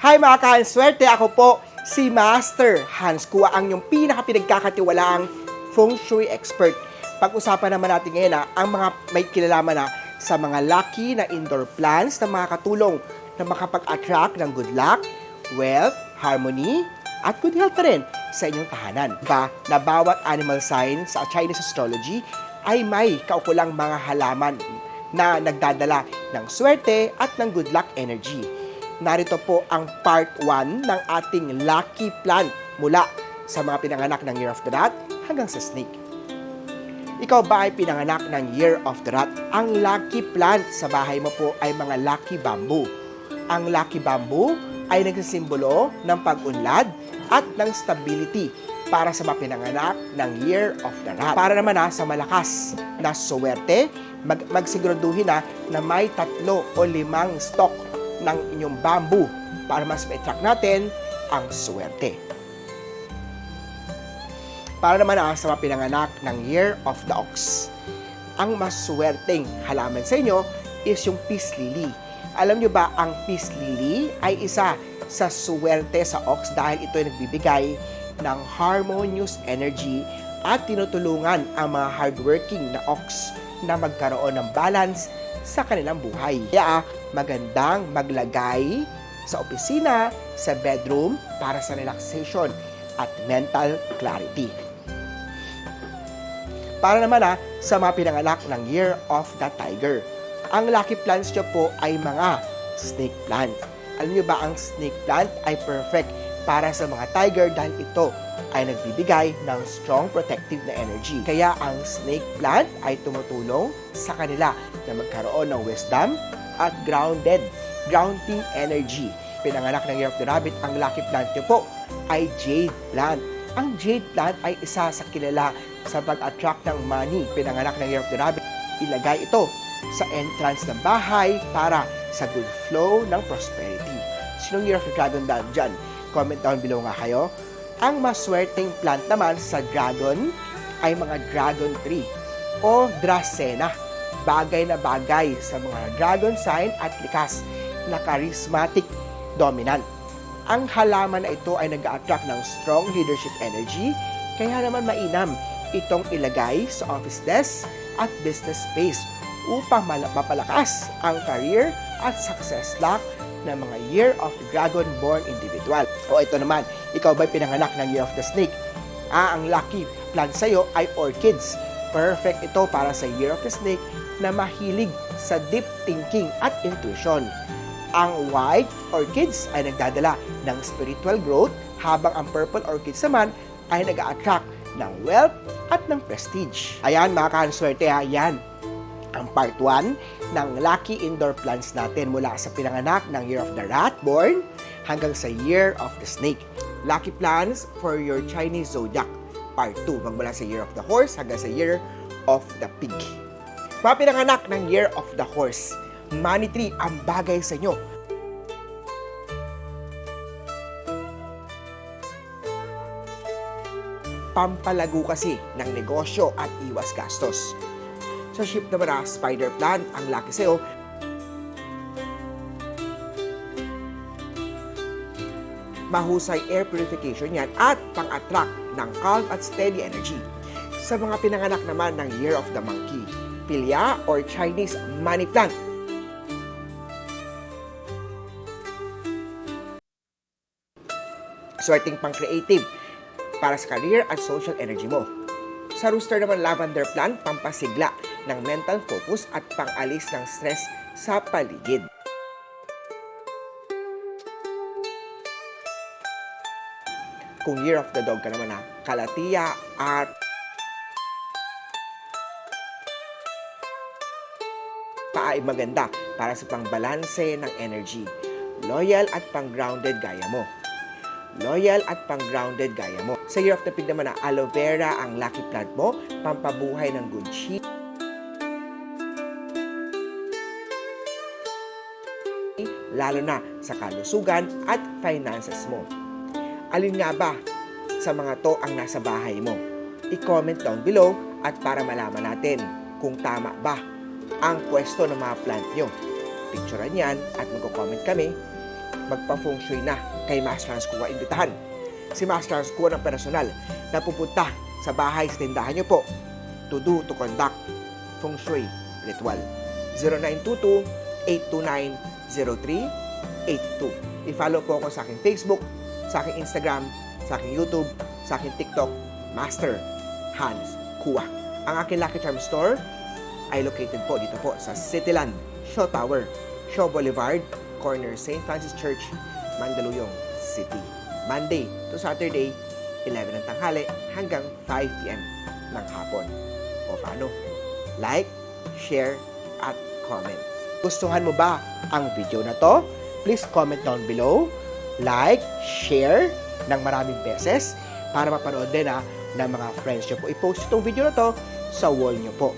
Hi mga ka-swerte, ako po si Master Hans Kua, ang yung pinaka-pinagkakatiwalaang feng shui expert. Pag-usapan naman natin ngayon ang mga may kilalaman sa mga lucky na indoor plants na makakatulong na makapag-attract ng good luck, wealth, harmony, at good health na rin sa inyong tahanan. Na bawat animal sign sa Chinese astrology ay may kaukulang mga halaman na nagdadala ng swerte at ng good luck energy. Narito po ang part 1 ng ating lucky plant mula sa mga pinanganak ng Year of the Rat hanggang sa snake. Ikaw ba ay pinanganak ng Year of the Rat? Ang lucky plant sa bahay mo po ay mga lucky bamboo. Ang lucky bamboo ay nagsisimbolo ng pag-unlad at ng stability para sa mga pinanganak ng Year of the Rat. Para naman sa malakas na suwerte, magsiguraduhin na may 3 o 5 stalk ng inyong bamboo para mas ma-attract natin ang swerte. Para naman sa mga pinanganak ng Year of the Ox. Ang mas swerteng halaman sa inyo is yung peace lily. Alam nyo ba, ang peace lily ay isa sa swerte sa ox dahil ito ay nagbibigay ng harmonious energy at tinutulungan ang mga hardworking na ox na magkaroon ng balance sa kanilang buhay. Kaya magandang maglagay sa opisina, sa bedroom para sa relaxation at mental clarity. Para naman sa mga pinanganak ng Year of the Tiger. Ang lucky plants nyo po ay mga snake plant. Alam nyo ba, ang snake plant ay perfect para sa mga tiger dahil ito ay nagbibigay ng strong protective na energy. Kaya ang snake plant ay tumutulong sa kanila na magkaroon ng wisdom at grounding energy. Pinanganak ng Year of the Rabbit, ang lucky plant nyo po ay jade plant. Ang jade plant ay isa sa kilala sa pag-attract ng money. Pinanganak ng Year of the Rabbit, ilagay ito sa entrance ng bahay para sa good flow ng prosperity. Sinong Year of the Dragon dyan? Comment down below nga kayo. Ang maswerteng plant naman sa dragon ay mga dragon tree o dracena. Bagay na bagay sa mga dragon sign at likas na charismatic dominant. Ang halaman na ito ay nag-attract ng strong leadership energy, kaya naman mainam itong ilagay sa office desk at business space upang mapalakas ang career at success luck ng mga Year of the Dragon-born individual. O ito naman, ikaw ba'y pinanganak ng Year of the Snake? Ang lucky plant sa'yo ay orchids. Perfect ito para sa Year of the Snake na mahilig sa deep thinking at intuition. Ang white orchids ay nagdadala ng spiritual growth, habang ang purple orchids naman ay nag-a-attract ng wealth at ng prestige. Ayan mga kanswerte, yan ang part 1 ng lucky indoor plants natin mula sa pinanganak ng Year of the Rat born hanggang sa Year of the Snake. Lucky plants for your Chinese zodiac part 2 magmula sa Year of the Horse hanggang sa Year of the Pig. Mga pinanganak ng Year of the Horse, money tree ang bagay sa inyo. Pampalago kasi ng negosyo at iwas gastos. Sa ship naman spider plant, ang lucky sa'yo, mahusay air purification yan at pang-attract ng calm at steady energy. Sa mga pinanganak naman ng Year of the Monkey, Pilya or Chinese money plant. Swerteng pang-creative para sa career at social energy mo. Sa rooster naman, lavender plant, pampasigla ng mental focus at pangalis ng stress sa paligid. Kung Year of the Dog ka naman Calathea at ay maganda para sa pangbalanse ng energy. Loyal at pang-grounded gaya mo. Loyal at pang-grounded gaya mo. Sa Year of the Pig naman aloe vera ang lucky plant mo, pampabuhay ng good chi. Lalo na sa kalusugan at finances mo. Alin nga ba sa mga to ang nasa bahay mo? I-comment down below at para malaman natin kung tama ba ang pwesto ng mga plant nyo. Picturean yan at magko-comment kami magpa-feng shui na kay Master Hans Kua. Imbitahan si Master Hans Kua ng personal na pupunta sa bahay, sa tindahan niyo po to conduct feng shui ritual. 0922-829-0382. I-follow po ako sa aking Facebook, sa aking Instagram, sa aking YouTube, sa aking TikTok, Master Hans Kua. Ang aking Lucky Charm Store ay located po dito po sa Cityland, Shaw Tower, Shaw Boulevard, corner St. Francis Church, Mandaluyong City. Monday to Saturday, 11 ng tanghali hanggang 5 p.m. ng hapon. O paano? Like, share, at comment. Gustuhan mo ba ang video na to? Please comment down below, like, share ng maraming beses para mapanood din ng mga friends nyo po. I-post itong video na to sa wall nyo po.